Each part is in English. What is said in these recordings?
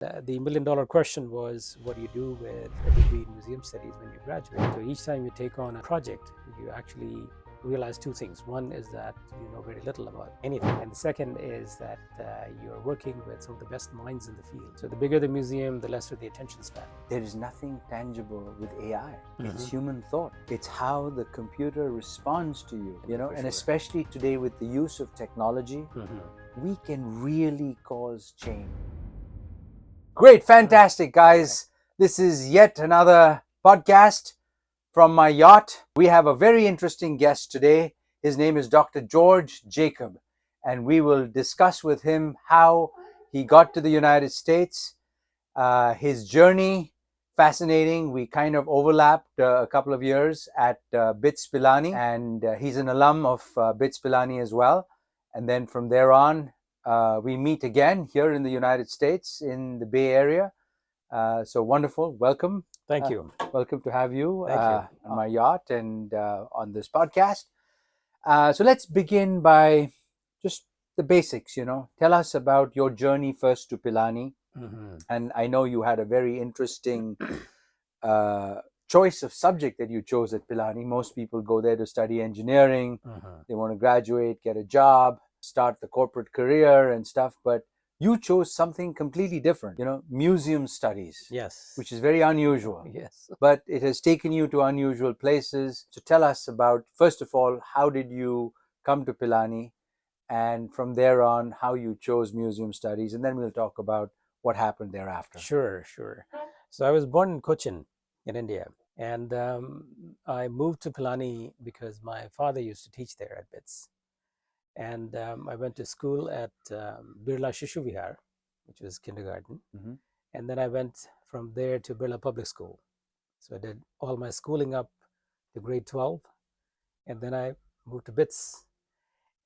The $1 million question was, what do you do with a degree in museum studies when you graduate? So each time you take on a project, you actually realize two things. One is that you know very little about anything, and the second is that you're working with some of the best minds in the field. So the bigger the museum, the lesser the attention span. There is nothing tangible with AI. It's human thought. It's how the computer responds to you, and especially today with the use of technology, we can really cause change. Great, fantastic, guys. This is yet another podcast from my yacht. We have a very interesting guest today. His name is Dr. George Jacob, and we will discuss with him how he got to the United States, his journey. Fascinating. We kind of overlapped a couple of years at BITS Pilani, and he's an alum of BITS Pilani as well. And then from there on, we meet again here in the United States in the Bay Area. So wonderful. Welcome. Thank you. Welcome to have you, Thank you on my yacht and on this podcast. So let's begin by just the basics, Tell us about your journey first to Pilani. And I know you had a very interesting choice of subject that you chose at Pilani. Most people go there to study engineering. They want to graduate, get a job, start the corporate career and stuff. But you chose something completely different, museum studies. Yes. Which is very unusual. Yes. But it has taken you to unusual places. So tell us about, first of all, how did you come to Pilani? And from there on, how you chose museum studies. And then we'll talk about what happened thereafter. Sure. So I was born in Cochin in India. And I moved to Pilani because my father used to teach there at BITS. And I went to school at Birla Shishu Vihar, which was kindergarten. And then I went from there to Birla Public School. So I did all my schooling up to grade 12. And then I moved to BITS.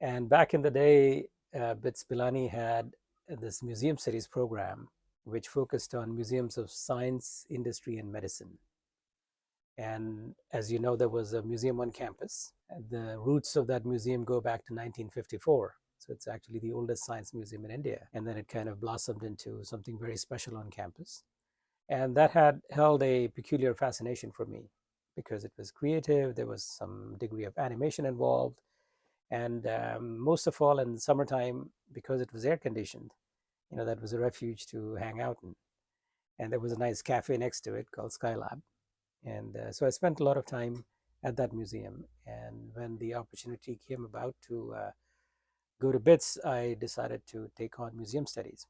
And back in the day, BITS Pilani had this museum studies program, which focused on museums of science, industry, and medicine. And as you know, there was a museum on campus. The roots of that museum go back to 1954. So it's actually the oldest science museum in India. And then it kind of blossomed into something very special on campus. And that had held a peculiar fascination for me because it was creative. There was some degree of animation involved. And most of all in the summertime, because it was air conditioned, that was a refuge to hang out in. And there was a nice cafe next to it called Skylab. And so I spent a lot of time at that museum. And when the opportunity came about to go to BITS, I decided to take on museum studies.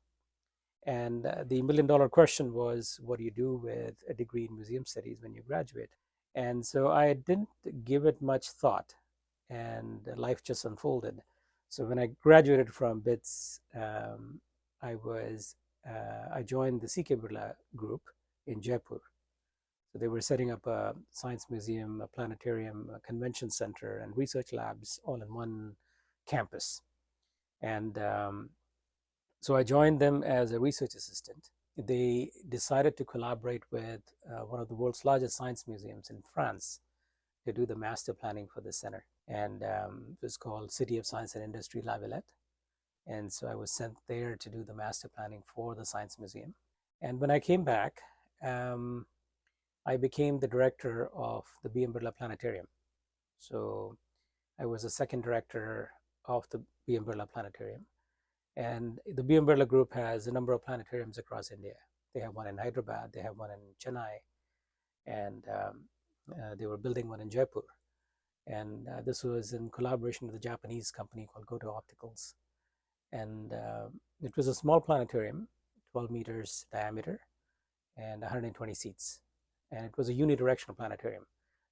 And the $1 million question was, what do you do with a degree in museum studies when you graduate? And so I didn't give it much thought, and life just unfolded. So when I graduated from BITS, I joined the CK Birla group in Jaipur. So they were setting up a science museum, a planetarium, a convention center, and research labs all in one campus. And so I joined them as a research assistant. They decided to collaborate with one of the world's largest science museums in France to do the master planning for the center. And it was called City of Science and Industry La Villette. And so I was sent there to do the master planning for the Science Museum. And when I came back, I became the director of the B.M. Birla Planetarium. So I was the second director of the B.M. Birla Planetarium. And the B.M. Birla Group has a number of planetariums across India. They have one in Hyderabad, they have one in Chennai, and they were building one in Jaipur. And this was in collaboration with a Japanese company called Goto Opticals. And it was a small planetarium, 12 meters diameter and 120 seats. And it was a unidirectional planetarium.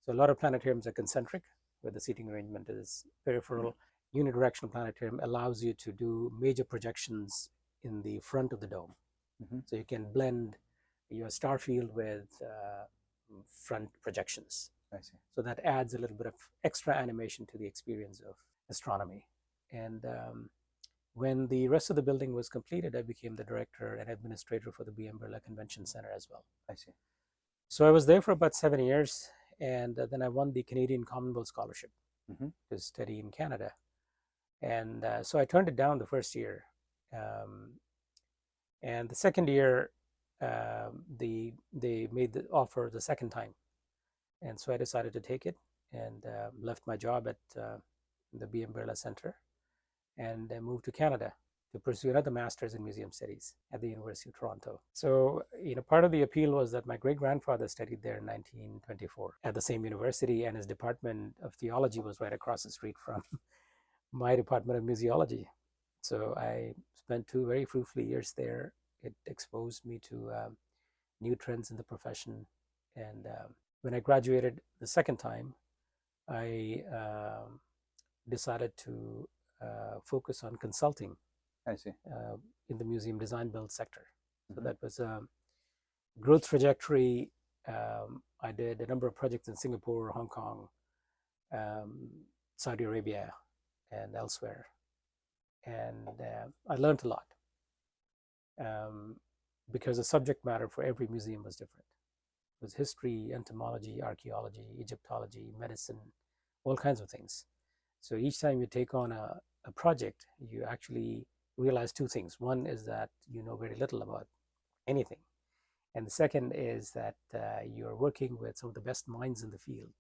So a lot of planetariums are concentric, where the seating arrangement is peripheral. Unidirectional planetarium allows you to do major projections in the front of the dome. So you can blend your star field with front projections. I see. So that adds a little bit of extra animation to the experience of astronomy. And when the rest of the building was completed, I became the director and administrator for the B.M. Birla Convention Center as well. I see. So I was there for about 7 years, and then I won the Canadian Commonwealth Scholarship to study in Canada. And so I turned it down the first year. And the second year, they made the offer the second time, and so I decided to take it and left my job at the BM Birla Center and moved to Canada to pursue another master's in museum studies at the University of Toronto. So, part of the appeal was that my great grandfather studied there in 1924 at the same university, and his department of theology was right across the street from my department of museology. So I spent 2 very fruitful years there. It exposed me to new trends in the profession. And when I graduated the second time, I decided to focus on consulting. I see. In the museum design build sector. So that was a growth trajectory. I did a number of projects in Singapore, Hong Kong, Saudi Arabia, and elsewhere. And I learned a lot because the subject matter for every museum was different. It was history, entomology, archaeology, Egyptology, medicine, all kinds of things. So each time you take on a project, you actually realize 2 things. One is that you know very little about anything. And the second is that you're working with some of the best minds in the field.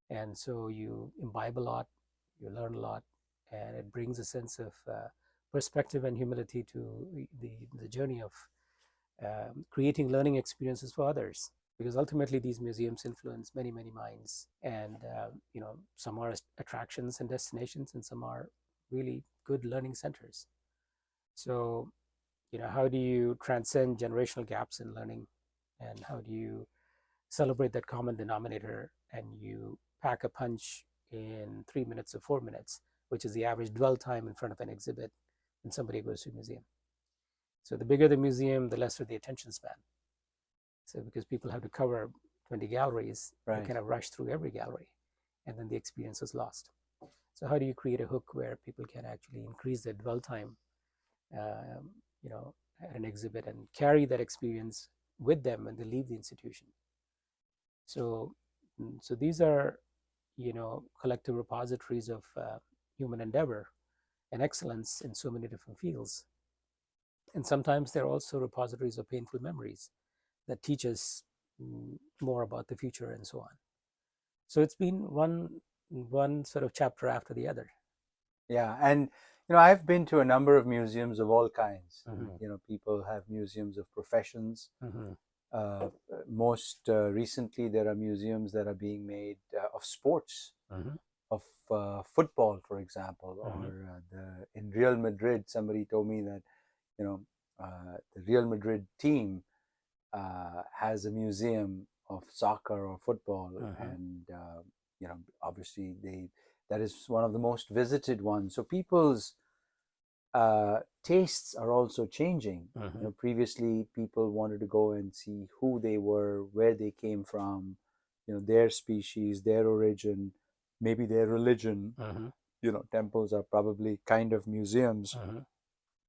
And so you imbibe a lot, you learn a lot, and it brings a sense of perspective and humility to the journey of creating learning experiences for others. Because ultimately these museums influence many, many minds. And, some are attractions and destinations, and some are really good learning centers. So, how do you transcend generational gaps in learning, and how do you celebrate that common denominator, and you pack a punch in 3 minutes or 4 minutes, which is the average dwell time in front of an exhibit when somebody goes to a museum. So the bigger the museum, the lesser the attention span. So because people have to cover 20 galleries, they kind of rush through every gallery, and then the experience is lost. So how do you create a hook where people can actually increase their dwell time at an exhibit and carry that experience with them when they leave the institution? So these are, collective repositories of human endeavor and excellence in so many different fields. And sometimes they're also repositories of painful memories that teach us more about the future and so on. So it's been one sort of chapter after the other. Yeah, and I've been to a number of museums of all kinds. People have museums of professions. Most recently, there are museums that are being made of sports, of football, for example, or in Real Madrid. Somebody told me that the Real Madrid team has a museum of soccer or football, and obviously that is one of the most visited ones. So people's tastes are also changing. Previously people wanted to go and see who they were, where they came from, their species, their origin, maybe their religion. Temples are probably kind of museums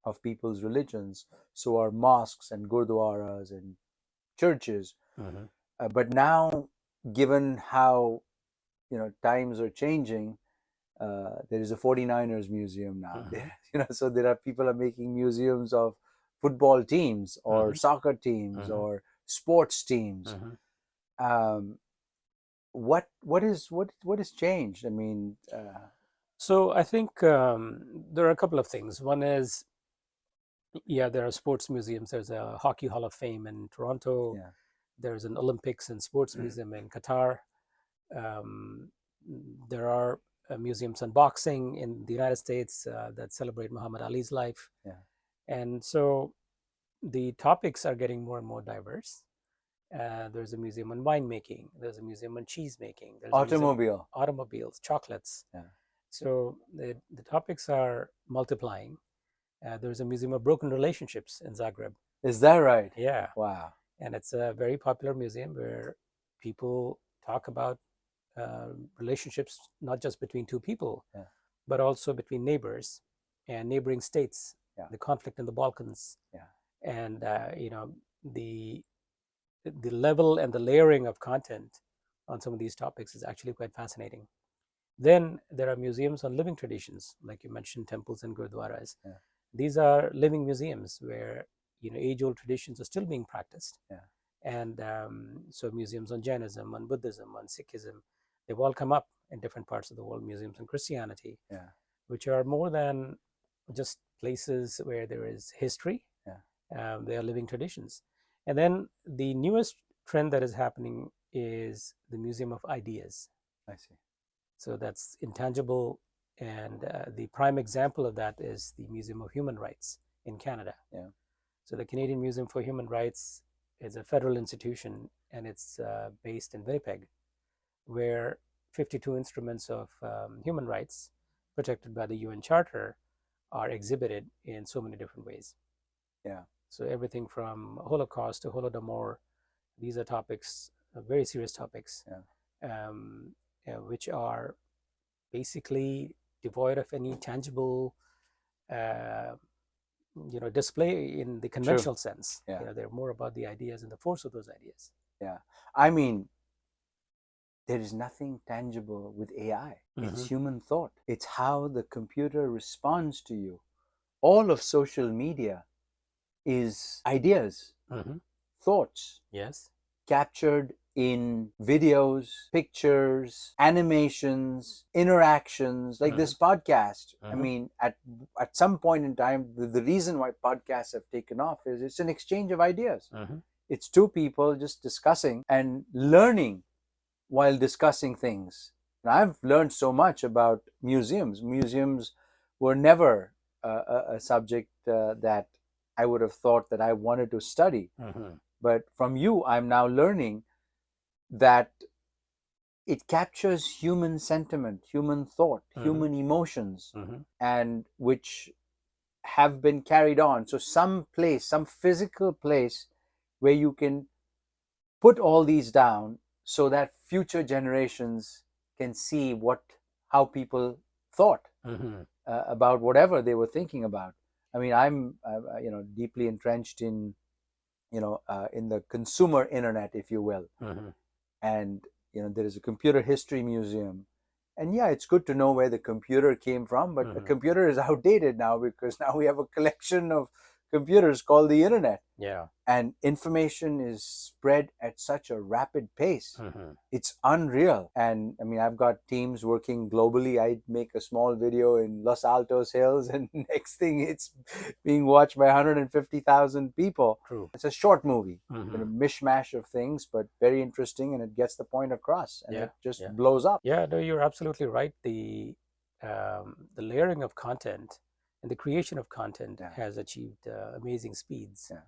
of people's religions. So are mosques and gurdwaras and churches. But now, given how times are changing, there is a 49ers museum now. So there are people are making museums of football teams or soccer teams or sports teams. What has changed? I mean, so I think there are a couple of things. One is, there are sports museums. There's a Hockey Hall of Fame in Toronto. There's an Olympics and Sports Museum in Qatar. There are museums on boxing in the United States that celebrate Muhammad Ali's life. And so the topics are getting more and more diverse. There's a museum on winemaking. There's a museum on cheese making. There's automobiles, chocolates. So the topics are multiplying. There's a museum of broken relationships in Zagreb. Is that right? Yeah. Wow. And it's a very popular museum where people talk about relationships, not just between 2 people, but also between neighbors and neighboring states, the conflict in the Balkans. And, the level and the layering of content on some of these topics is actually quite fascinating. Then there are museums on living traditions, like you mentioned, temples and gurdwaras. These are living museums where age-old traditions are still being practiced. Yeah. And so museums on Jainism, on Buddhism, on Sikhism, they've all come up in different parts of the world. Museums on Christianity, Yeah. which are more than just places where there is history. Yeah. They are living traditions. And then the newest trend that is happening is the Museum of Ideas. I see. So that's intangible. And the prime example of that is the Museum of Human Rights in Canada. Yeah. So the Canadian Museum for Human Rights is a federal institution, and it's based in Winnipeg, where 52 instruments of human rights protected by the UN Charter are exhibited in so many different ways. Yeah. So everything from Holocaust to Holodomor, these are topics, very serious topics, which are basically devoid of any tangible, display in the conventional sense. Yeah. They're more about the ideas and the force of those ideas. Yeah. I mean, there is nothing tangible with AI. It's human thought. It's how the computer responds to you. All of social media is ideas, thoughts. Yes. Captured in videos, pictures, animations, interactions, like this podcast. I mean, at some point in time, the reason why podcasts have taken off is it's an exchange of ideas. It's two people just discussing and learning while discussing things. And I've learned so much about museums. Museums were never a subject that I would have thought that I wanted to study. But from you, I'm now learning that it captures human sentiment, human thought, human emotions, and which have been carried on. So some place, some physical place where you can put all these down so that future generations can see how people thought about whatever they were thinking about. I mean, I'm deeply entrenched in in the consumer internet, if you will. And there is a computer history museum, and yeah, it's good to know where the computer came from, but the computer is outdated now, because now we have a collection of computers called the internet. Yeah. And information is spread at such a rapid pace. It's unreal. And I mean, I've got teams working globally. I make a small video in Los Altos Hills, and next thing it's being watched by 150,000 people. True. It's a short movie, a mishmash of things, but very interesting, and it gets the point across, and it just blows up. Yeah, no, you're absolutely right. The layering of content and the creation of content has achieved amazing speeds. Yeah.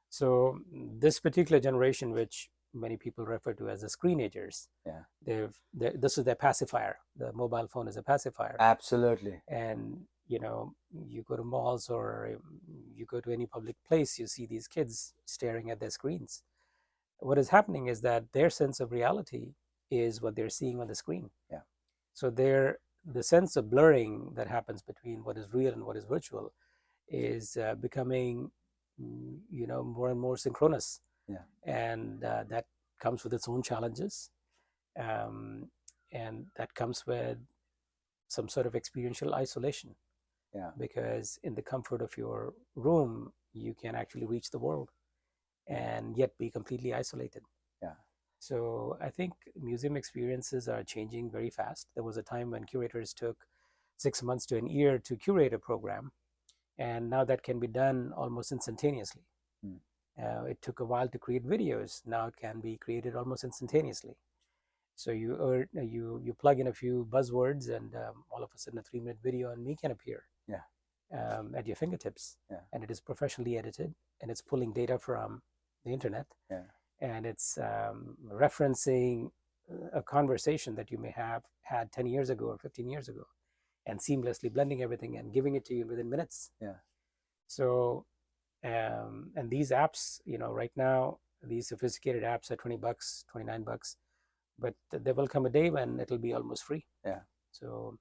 So this particular generation, which many people refer to as the screenagers, this is their pacifier. The mobile phone is a pacifier. Absolutely. And you go to malls or you go to any public place, you see these kids staring at their screens. What is happening is that their sense of reality is what they're seeing on the screen. Yeah. So the sense of blurring that happens between what is real and what is virtual is becoming more and more synchronous. Yeah. And that comes with its own challenges, and that comes with some sort of experiential isolation. Yeah. Because in the comfort of your room, you can actually reach the world and yet be completely isolated. Yeah. So I think museum experiences are changing very fast. There was a time when curators took 6 months to a year to curate a program, and now that can be done almost instantaneously. It took a while to create videos. Now it can be created almost instantaneously. So you plug in a few buzzwords, and all of a sudden a 3-minute video on me can appear. Yeah. At your fingertips. Yeah. And it is professionally edited, and it's pulling data from the internet. Yeah. And it's referencing a conversation that you may have had 10 years ago or 15 years ago, and seamlessly blending everything and giving it to you within minutes. Yeah. So, and these apps, right now, these sophisticated apps are $20, $29, but there will come a day when it'll be almost free. Yeah. So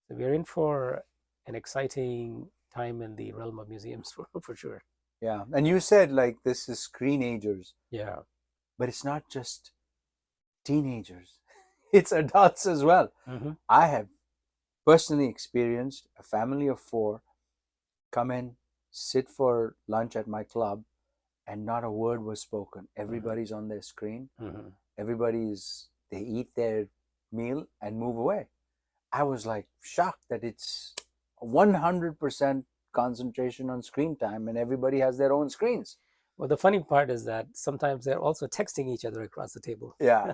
we're in for an exciting time in the realm of museums for sure. Yeah. And you said like this is screenagers. Yeah. But it's not just teenagers. It's adults as well. I have personally experienced a family of 4 come in, sit for lunch at my club, and not a word was spoken. Everybody's on their screen. They eat their meal and move away. I was like shocked that it's 100% concentration on screen time, and everybody has their own screens. Well, the funny part is that sometimes they're also texting each other across the table. Yeah,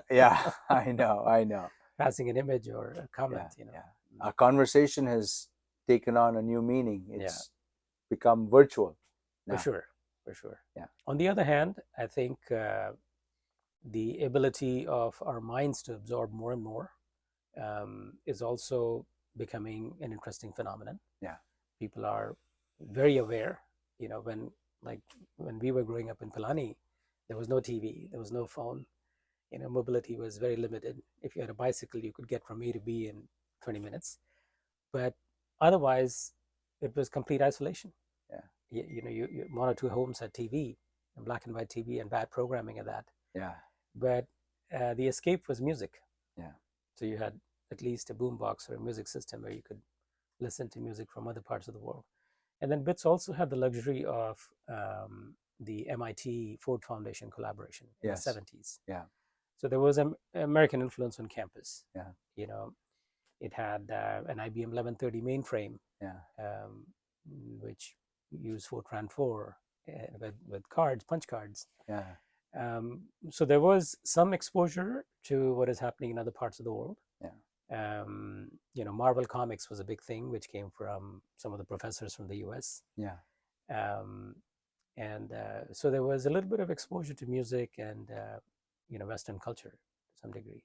I know. Passing an image or a comment, Our conversation has taken on a new meaning. It's become virtual now. For sure. Yeah. On the other hand, I think the ability of our minds to absorb more and more is also becoming an interesting phenomenon. Yeah. People are very aware. When we were growing up in Pilani, there was no TV, there was no phone. Mobility was very limited. If you had a bicycle, you could get from A to B in 20 minutes. But otherwise, it was complete isolation. Yeah. One or two homes had TV, and black and white TV, and bad programming of that. Yeah. But the escape was music. Yeah. So you had at least a boombox or a music system where you could listen to music from other parts of the world. And then BITS also had the luxury of the MIT Ford Foundation collaboration in the 70s. Yeah. So there was an American influence on campus. Yeah. It had an IBM 1130 mainframe, which used Fortran 4 with cards, punch cards. Yeah. So there was some exposure to what is happening in other parts of the world. Yeah. Marvel Comics was a big thing, which came from some of the professors from the US. Yeah. So there was a little bit of exposure to music and Western culture to some degree,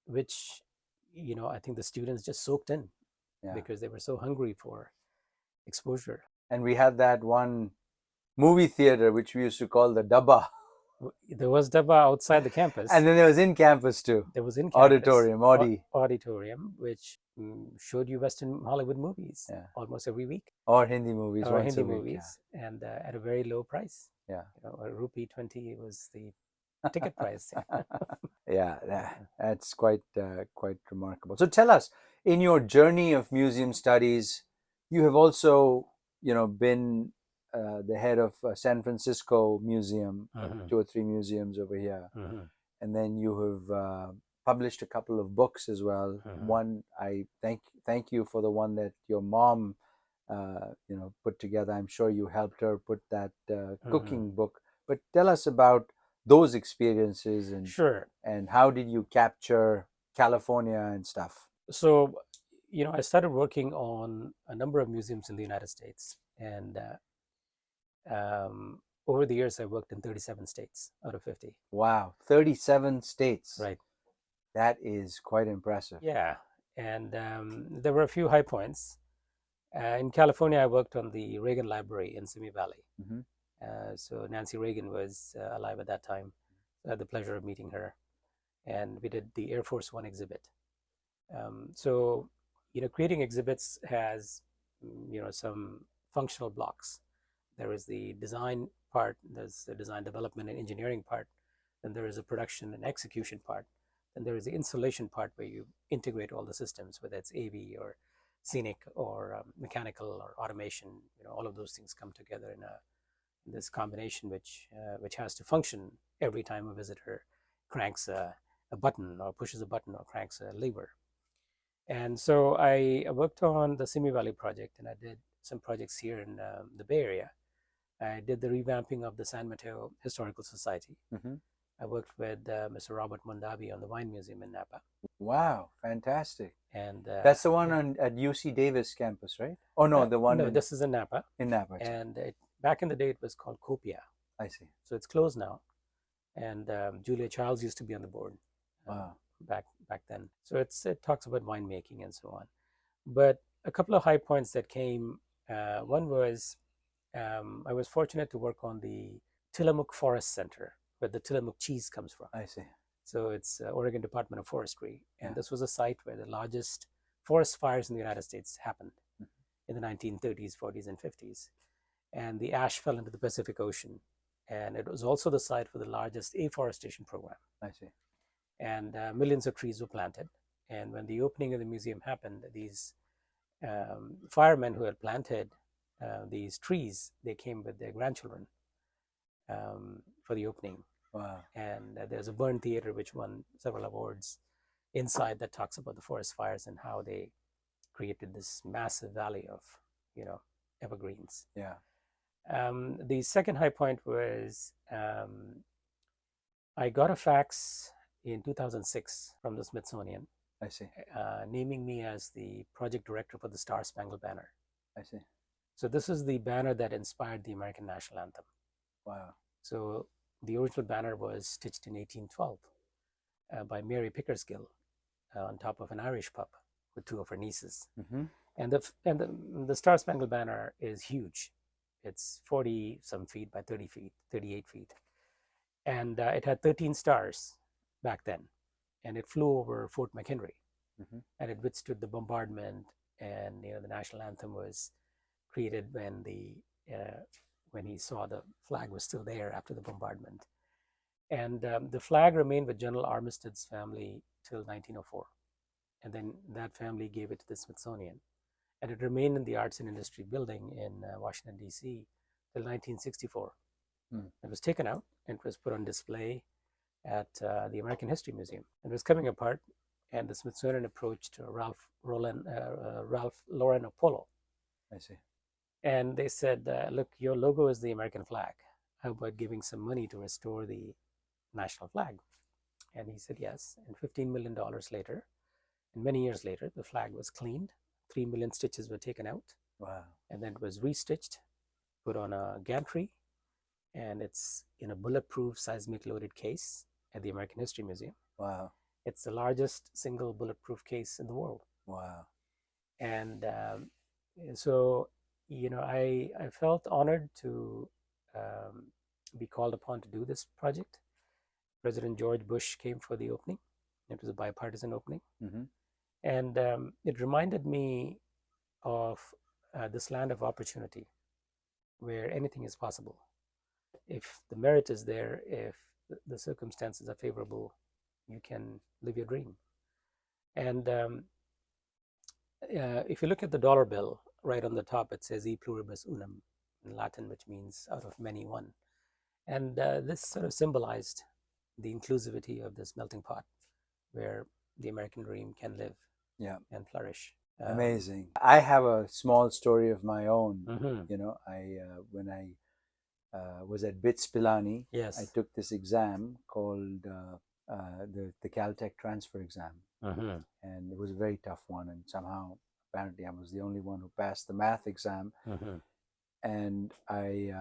which I think the students just soaked in because they were so hungry for exposure. And we had that one movie theater which we used to call the Dabba. There was Dabba outside the campus, and then there was in campus too. There was in campus auditorium, which showed you Western Hollywood movies almost every week, or Hindi movies once a week, and at a very low price. Yeah, a rupee 20 was the ticket price. That's quite remarkable. So tell us, in your journey of museum studies, you have also been the head of San Francisco Museum, 2 or 3 museums over here, and then you have published a couple of books as well. One, I thank you for the one that your mom put together. I'm sure you helped her put that cooking book. But tell us about those experiences and how did you capture California and stuff? So, I started working on a number of museums in the United States, and over the years, I worked in 37 states out of 50. Wow, 37 states. Right. That is quite impressive. Yeah, and there were a few high points. In California, I worked on the Reagan Library in Simi Valley. So Nancy Reagan was alive at that time. I had the pleasure of meeting her, and we did the Air Force One exhibit. So, creating exhibits has, some functional blocks. There is the design part, there's the design development and engineering part, then there is a production and execution part, then there is the installation part where you integrate all the systems, whether it's AV or scenic or mechanical or automation. All of those things come together in this combination, which has to function every time a visitor cranks a button or pushes a button or cranks a lever. And so I worked on the Simi Valley project, and I did some projects here in the Bay Area. I did the revamping of the San Mateo Historical Society. I worked with Mr. Robert Mondavi on the Wine Museum in Napa. Wow, fantastic. And that's the one at UC Davis campus, right? Oh, no, the one... No, this is in Napa. In Napa. And back in the day, it was called Copia. I see. So it's closed now. And Julia Childs used to be on the board back then. So it talks about winemaking and so on. But a couple of high points that came, one was I was fortunate to work on the Tillamook Forest Center, where the Tillamook cheese comes from. I see. So it's Oregon Department of Forestry. And this was a site where the largest forest fires in the United States happened in the 1930s, 40s, and 50s. And the ash fell into the Pacific Ocean. And it was also the site for the largest afforestation program. I see. And millions of trees were planted. And when the opening of the museum happened, these firemen who had planted these trees, they came with their grandchildren for the opening. Wow. And there's a burn theater which won several awards inside that talks about the forest fires and how they created this massive valley of, evergreens. Yeah. The second high point was I got a fax in 2006 from the Smithsonian. I see. Naming me as the project director for the Star-Spangled Banner. I see. So this is the banner that inspired the American national anthem. Wow. So the original banner was stitched in 1812 by Mary Pickersgill on top of an Irish pup with two of her nieces. Mm-hmm. And the Star-Spangled Banner is huge. It's 40 some feet by 30 feet, 38 feet. And it had 13 stars back then. And it flew over Fort McHenry. Mm-hmm. And it withstood the bombardment. And the national anthem was created when when he saw the flag was still there after the bombardment. And the flag remained with General Armistead's family till 1904. And then that family gave it to the Smithsonian. And it remained in the Arts and Industry Building in Washington, D.C. till 1964. It was taken out and it was put on display at the American History Museum. It was coming apart, and the Smithsonian approached Ralph Lauren Apollo. I see. And they said, look, your logo is the American flag. How about giving some money to restore the national flag? And he said yes. And $15 million later, and many years later, the flag was cleaned. 3 million stitches were taken out. Wow. And then it was restitched, put on a gantry, and it's in a bulletproof seismic loaded case at the American History Museum. Wow. It's the largest single bulletproof case in the world. Wow. And so, I felt honored to be called upon to do this project. President George Bush came for the opening. It was a bipartisan opening. Mm-hmm. And it reminded me of this land of opportunity where anything is possible. If the merit is there, if the circumstances are favorable, you can live your dream. And if you look at the dollar bill, right on the top, it says E pluribus unum in Latin, which means out of many one. And this sort of symbolized the inclusivity of this melting pot where the American dream can live and flourish. Amazing. I have a small story of my own. Mm-hmm. When I was at BITS Pilani, Yes. I took this exam called the Caltech transfer exam. Mm-hmm. And it was a very tough one. And somehow, apparently, I was the only one who passed the math exam. Mm-hmm. And I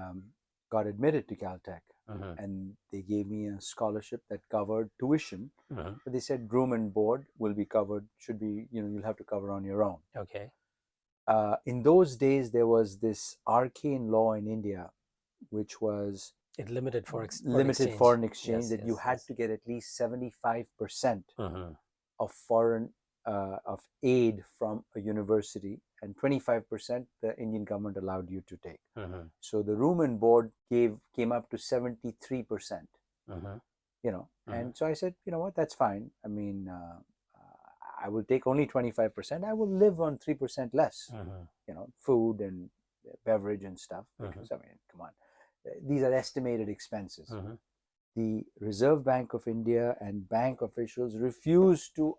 got admitted to Caltech. Mm-hmm. And they gave me a scholarship that covered tuition. Mm-hmm. But they said room and board will be covered, should be, you'll have to cover on your own. Okay. In those days, there was this arcane law in India, which was it limited foreign exchange, yes, that you had to get at least 75% mm-hmm. of foreign of aid from a university, and 25% the Indian government allowed you to take. Mm-hmm. So the room and board came up to 73%. Mm-hmm. Mm-hmm. And so I said, you know what, that's fine. I mean, I will take only 25%. I will live on 3% less, mm-hmm. Food and beverage and stuff. Mm-hmm. Because, I mean, come on, these are estimated expenses. Mm-hmm. The Reserve Bank of India and bank officials refused to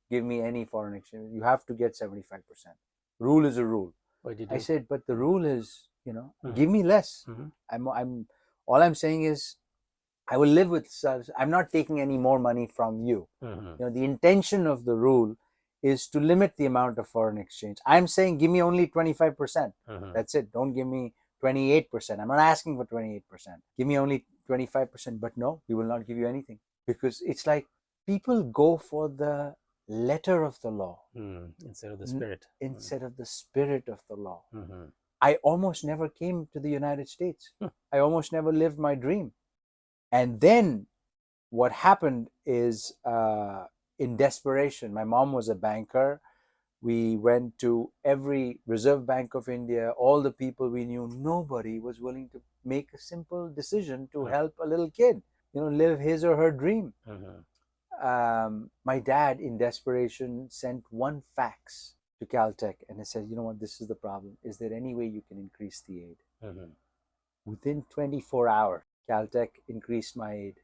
give me any foreign exchange. You have to get 75%. Rule is a rule. What did you do? I said, but the rule is, mm-hmm. give me less. Mm-hmm. All I'm saying is, I will live with, I'm not taking any more money from you. Mm-hmm. The intention of the rule is to limit the amount of foreign exchange. I'm saying, give me only 25%. Mm-hmm. That's it. Don't give me 28%. I'm not asking for 28%. Give me only 25%. But no, we will not give you anything, because it's like people go for the letter of the law instead of the spirit. Instead of the spirit of the law. Mm-hmm. I almost never came to the United States. I almost never lived my dream. And then what happened is, in desperation, my mom was a banker. We went to every Reserve Bank of India, all the people we knew. Nobody was willing to make a simple decision to help a little kid, live his or her dream. Mm-hmm. My dad, in desperation, sent one fax to Caltech and I said, you know what, this is the problem. Is there any way you can increase the aid? Within 24 hours, Caltech increased my aid.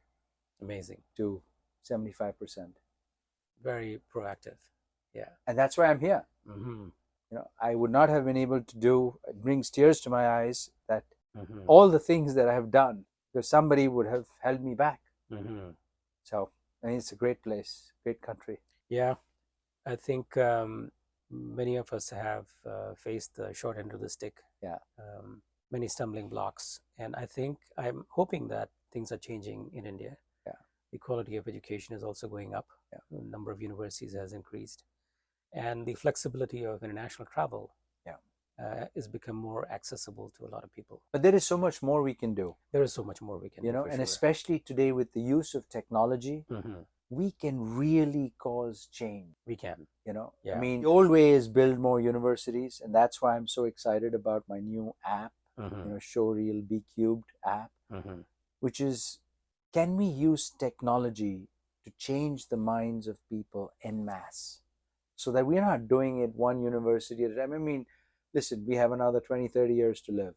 Amazing. To 75%. Very proactive. Yeah. And that's why I'm here. I would not have been able to do, it brings tears to my eyes that all the things that I have done, because somebody would have held me back. So, I mean, it's a great place, great country. Yeah. I think many of us have faced the short end of the stick. Yeah. Many stumbling blocks. And I'm hoping that things are changing in India. Yeah. The quality of education is also going up. Yeah. The number of universities has increased. And the flexibility of international travel is become more accessible to a lot of people. But there is so much more we can do. There is so much more we can do. And especially today with the use of technology, we can really cause change. We can. I mean, the old way is build more universities, and that's why I'm so excited about my new app, Showreel Be Cubed app, which is, can we use technology to change the minds of people en masse so that we're not doing it one university at a time? I mean, listen, we have another 20, 30 years to live.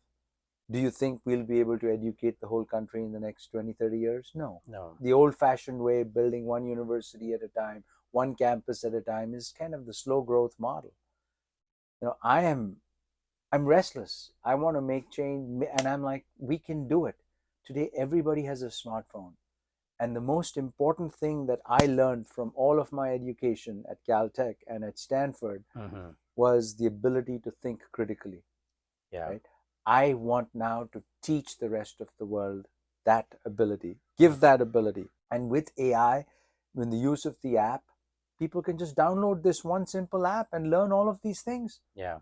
Do you think we'll be able to educate the whole country in the next 20, 30 years? No. The old-fashioned way, building one university at a time, one campus at a time, is kind of the slow growth model. I'm restless. I want to make change, and I'm like, we can do it. Today, everybody has a smartphone. And the most important thing that I learned from all of my education at Caltech and at Stanford was the ability to think critically. Yeah. Right? I want now to teach the rest of the world that ability, give that ability. And with AI, with the use of the app, people can just download this one simple app and learn all of these things. Yeah.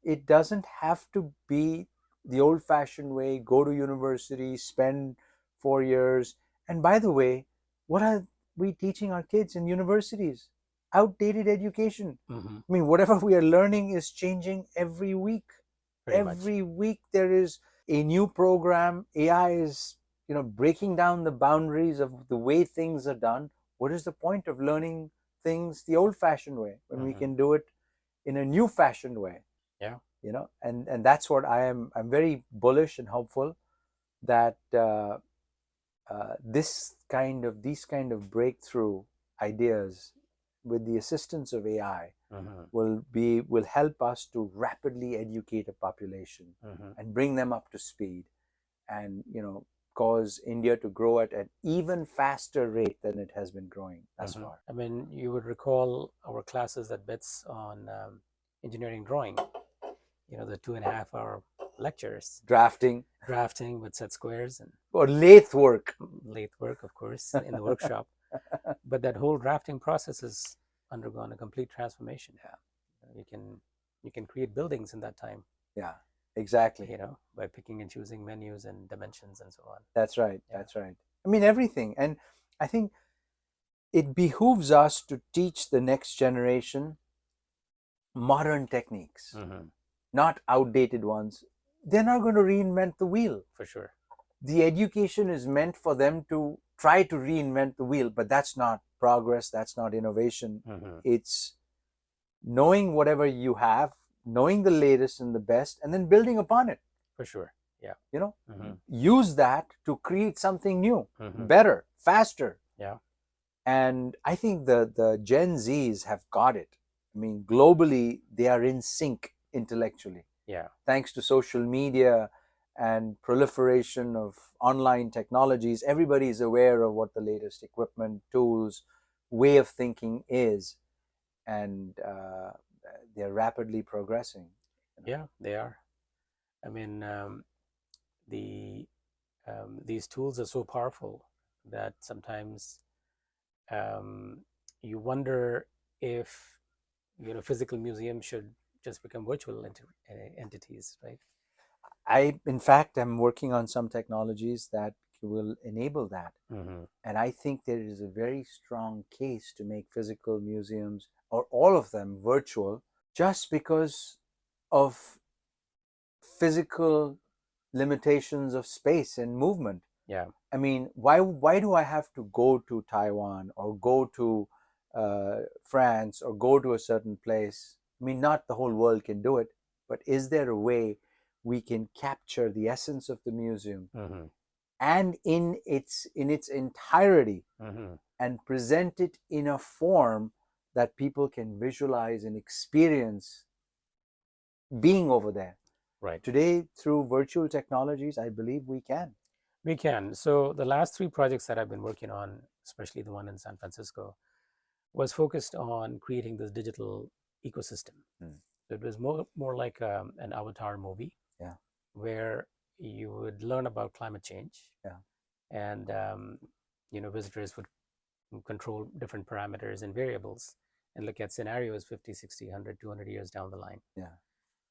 It doesn't have to be the old-fashioned way, go to university, spend 4 years. And by the way, what are we teaching our kids in universities? Outdated education. I mean, whatever we are learning is changing every week. Every week there is a new program. AI is, breaking down the boundaries of the way things are done. What is the point of learning things the old-fashioned way when we can do it in a new-fashioned way? Yeah. And that's what I'm very bullish and hopeful that these kind of breakthrough ideas with the assistance of AI will help us to rapidly educate a population and bring them up to speed, and cause India to grow at an even faster rate than it has been growing thus far. I mean, you would recall our classes at BITS on engineering drawing. The 2.5-hour lectures. Drafting with set squares or lathe work, of course, in the workshop. But that whole drafting process has undergone a complete transformation. Yeah. You can create buildings in that time. Yeah, exactly. By picking and choosing menus and dimensions and so on. That's right. Yeah. That's right. I mean, everything. And I think it behooves us to teach the next generation modern techniques, not outdated ones. They're not going to reinvent the wheel. For sure. The education is meant for them to try to reinvent the wheel, but that's not progress. That's not innovation. It's knowing whatever you have, knowing the latest and the best, and then building upon it. For sure. Yeah. Use that to create something new, better, faster. Yeah. And I think the Gen Zs have got it. I mean, globally, they are in sync intellectually. Yeah. Thanks to social media and proliferation of online technologies, everybody is aware of what the latest equipment, tools, way of thinking is. And they're rapidly progressing. Yeah, they are. I mean, these tools are so powerful that sometimes you wonder if physical museums should just become virtual entities, right? In fact, I'm working on some technologies that will enable that. And I think there is a very strong case to make physical museums, or all of them, virtual, just because of physical limitations of space and movement. Yeah. I mean, why do I have to go to Taiwan or go to France or go to a certain place? I mean, not the whole world can do it, but is there a way we can capture the essence of the museum and in its entirety and present it in a form that people can visualize and experience being over there? Right. Today, through virtual technologies, I believe we can. We can. So the last 3 projects that I've been working on, especially the one in San Francisco, was focused on creating this digital ecosystem. So it was more like an avatar movie, Yeah. where you would learn about climate change. Yeah. And visitors would control different parameters and variables and look at scenarios 50, 60, 100, 200 years down the line. Yeah.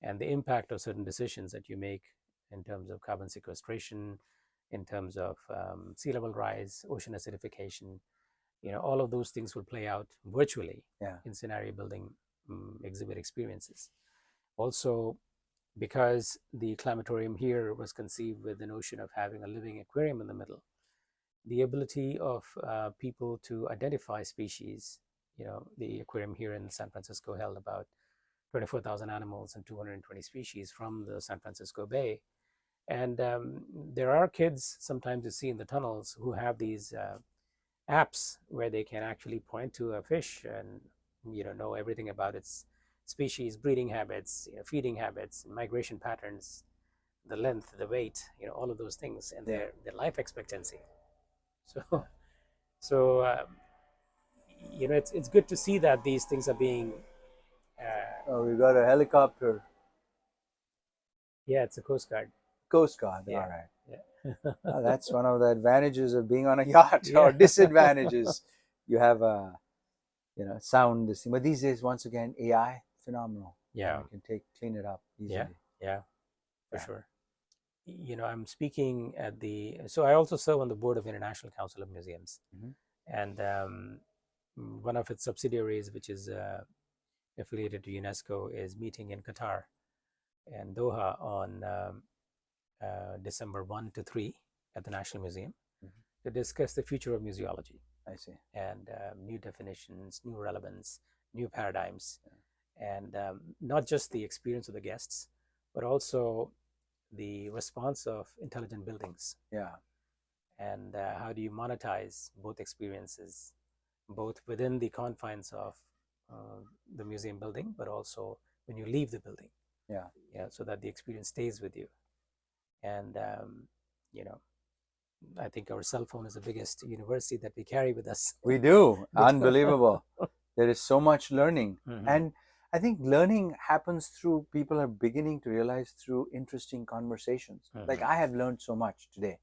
And the impact of certain decisions that you make in terms of carbon sequestration, in terms of sea level rise, ocean acidification, all of those things will play out virtually in scenario building exhibit experiences. Also, because the climatorium here was conceived with the notion of having a living aquarium in the middle, the ability of people to identify species, the aquarium here in San Francisco held about 24,000 animals and 220 species from the San Francisco Bay. And there are kids sometimes you see in the tunnels who have these apps where they can actually point to a fish and know everything about its species, breeding habits, feeding habits, migration patterns, the length, the weight, all of those things, and their life expectancy. So it's good to see that these things are being. Oh, we got a helicopter. Yeah, it's a Coast Guard. Coast Guard. Yeah. All right. Yeah. Oh, that's one of the advantages of being on a yacht, or disadvantages. You have a, sound this thing. But these days, once again, AI, phenomenal. Yeah. You can clean it up easily. Yeah, for sure. I'm speaking at so I also serve on the board of International Council of Museums. And one of its subsidiaries, which is affiliated to UNESCO, is meeting in Qatar and Doha on December 1 to 3 at the National Museum to discuss the future of museology. I see. And new definitions, new relevance, new paradigms, and not just the experience of the guests, but also the response of intelligent buildings. Yeah. And how do you monetize both experiences, both within the confines of the museum building, but also when you leave the building. Yeah. So that the experience stays with you. And I think our cell phone is the biggest university that we carry with us. We do. Unbelievable. There is so much learning. And I think learning happens through, people are beginning to realize, through interesting conversations. Like I have learned so much today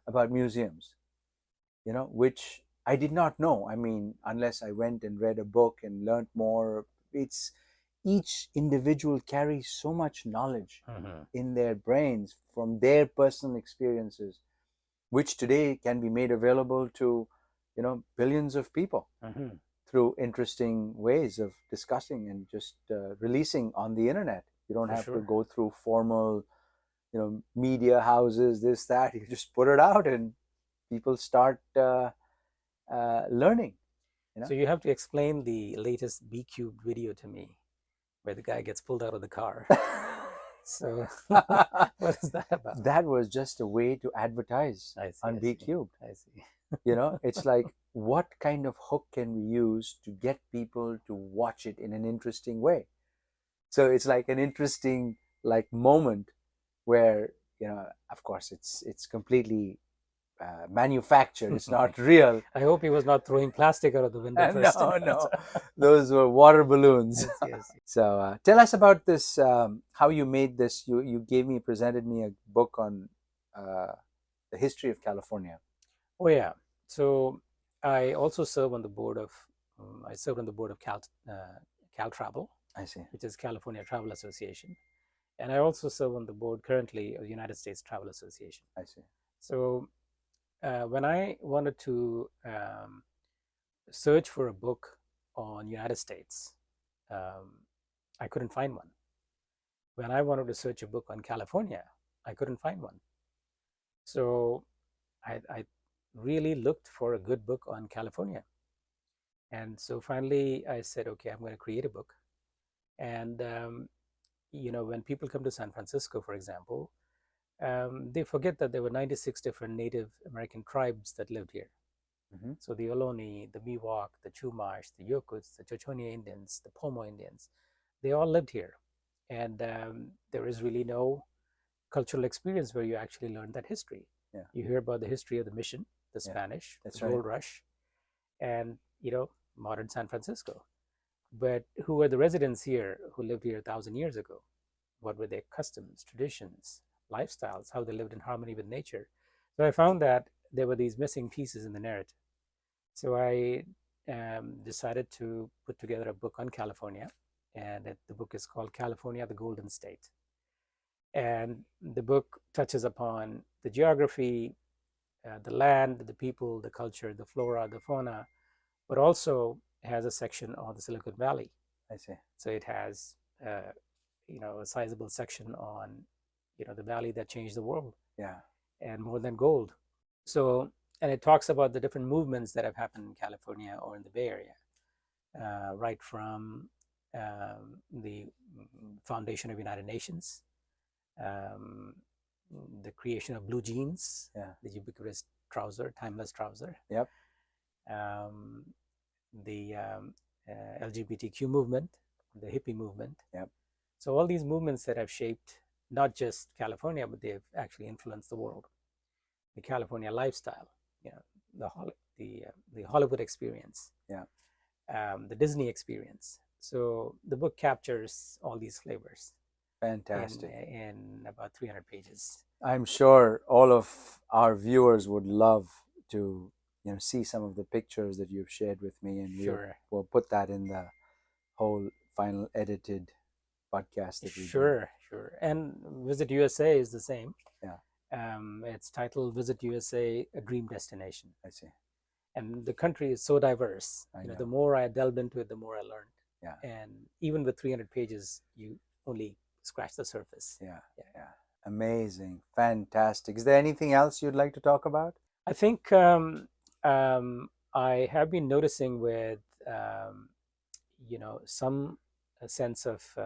about museums, which I did not know. I mean, unless I went and read a book and learned more. It's each individual carries so much knowledge in their brains from their personal experiences, which today can be made available to, billions of people through interesting ways of discussing and just releasing on the internet. You don't have to go through formal, media houses, this, that. You just put it out and people start learning. So you have to explain the latest B Cubed video to me, where the guy gets pulled out of the car. So what is that about? That was just a way to advertise on B Cubed. I see. It's like, what kind of hook can we use to get people to watch it in an interesting way? So it's like an interesting moment where, of course it's completely manufactured. It's not real. I hope he was not throwing plastic out of the window first. No. Those were water balloons. Yes. So tell us about this, how you made this. You presented me a book on the history of California. Oh yeah. So I also serve on the board of Cal Travel. I see. Which is California Travel Association. And I also serve on the board currently of the United States Travel Association. I see. So when I wanted to search for a book on United States, I couldn't find one. When I wanted to search a book on California, I couldn't find one. So I really looked for a good book on California. And so finally I said, okay, I'm going to create a book. And when people come to San Francisco, for example, they forget that there were 96 different Native American tribes that lived here. Mm-hmm. So the Ohlone, the Miwok, the Chumash, the Yokuts, the Chochonia Indians, the Pomo Indians, they all lived here. And there is really no cultural experience where you actually learn that history. Yeah. You hear about the history of the mission, the Spanish, the gold rush, and modern San Francisco. But who were the residents here who lived here 1,000 years ago? What were their customs, traditions, lifestyles, how they lived in harmony with nature? So I found that there were these missing pieces in the narrative. So I decided to put together a book on California, and the book is called California, the Golden State. And the book touches upon the geography, the land, the people, the culture, the flora, the fauna, but also has a section on the Silicon Valley. I see. So it has, a sizable section on, the valley that changed the world. Yeah. And more than gold. So, and it talks about the different movements that have happened in California or in the Bay Area, right from the foundation of United Nations, the creation of blue jeans, the ubiquitous trouser, timeless trouser. Yep. The LGBTQ movement, the hippie movement. Yep. So all these movements that have shaped not just California, but they've actually influenced the world. The California lifestyle, the Hollywood experience, the Disney experience. So the book captures all these flavors. Fantastic. In about 300 pages. I'm sure all of our viewers would love to see some of the pictures that you've shared with me, and we'll put that in the whole final edited podcast that we do. Sure. And Visit USA is the same. Yeah. It's titled Visit USA, a Dream Destination. I see. And the country is so diverse. The more I delved into it, the more I learned. Yeah. And even with 300 pages, you only scratch the surface. Yeah. Amazing. Fantastic. Is there anything else you'd like to talk about? I think I have been noticing with, some sense of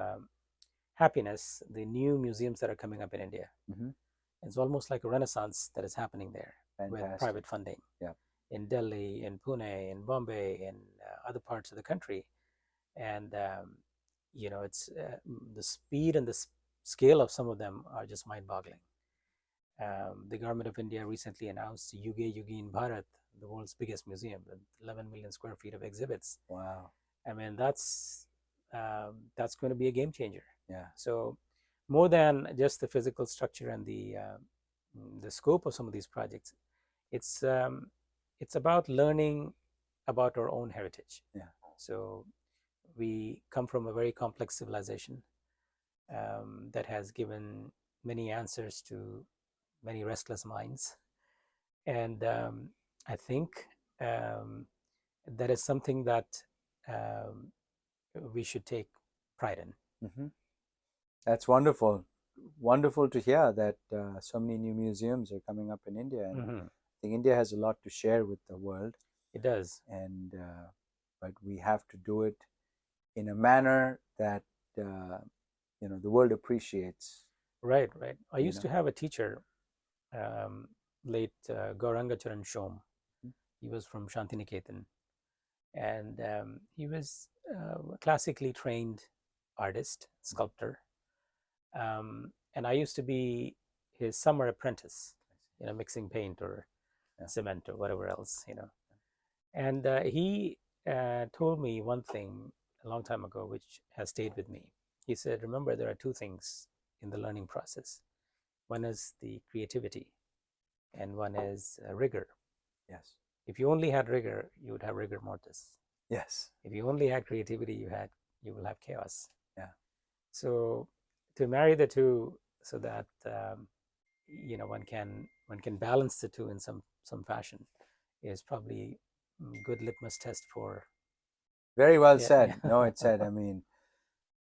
happiness, the new museums that are coming up in India. Mm-hmm. It's almost like a renaissance that is happening there. Fantastic. With private funding. Yeah. In Delhi, in Pune, in Bombay, in other parts of the country. And, it's the speed and the scale of some of them are just mind-boggling. The government of India recently announced Yuge in Bharat, the world's biggest museum with 11 million square feet of exhibits. Wow. I mean, that's going to be a game changer. Yeah. So more than just the physical structure and the scope of some of these projects, it's about learning about our own heritage. Yeah. So we come from a very complex civilization that has given many answers to many restless minds. And I think that is something that we should take pride in. Mm-hmm. That's wonderful. Wonderful to hear that so many new museums are coming up in India. And I think India has a lot to share with the world. It does. And but we have to do it in a manner that the world appreciates. Right. I used to have a teacher, late Gauranga Charan Shom. He was from Shantiniketan, and he was a classically trained artist, sculptor, and I used to be his summer apprentice, mixing paint or cement or whatever else, and he told me one thing a long time ago which has stayed with me. He said, remember, there are two things in the learning process. One is the creativity and one is rigor. Yes. If you only had rigor, you would have rigor mortis. Yes. If you only had creativity, you will have chaos. Yeah. So to marry the two so that one can balance the two in some fashion is probably a good litmus test for. Very well said. No, it said. I mean,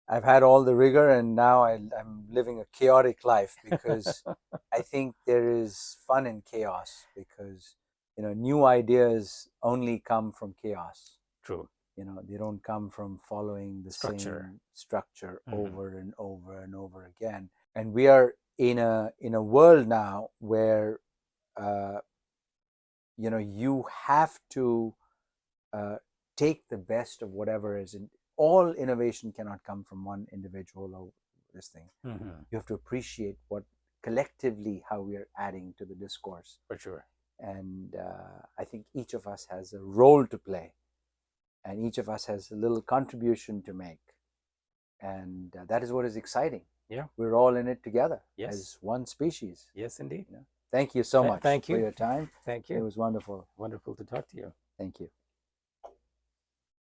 I've had all the rigor, and now I'm living a chaotic life because I think there is fun in chaos, because new ideas only come from chaos. True. they don't come from following the Structure. same structure Mhm. over and over and over again. And we are in a world now where you have to take the best of whatever is in. All innovation cannot come from one individual or this thing. Mhm. You have to appreciate what collectively how we are adding to the discourse. For sure. And I think each of us has a role to play, and each of us has a little contribution to make, and that is what is exciting. Yeah. We're all in it together. Yes. As one species. Yes, indeed. Thank you so much Thank for you. your time. Thank you. It was wonderful. Wonderful to talk to you. Thank you.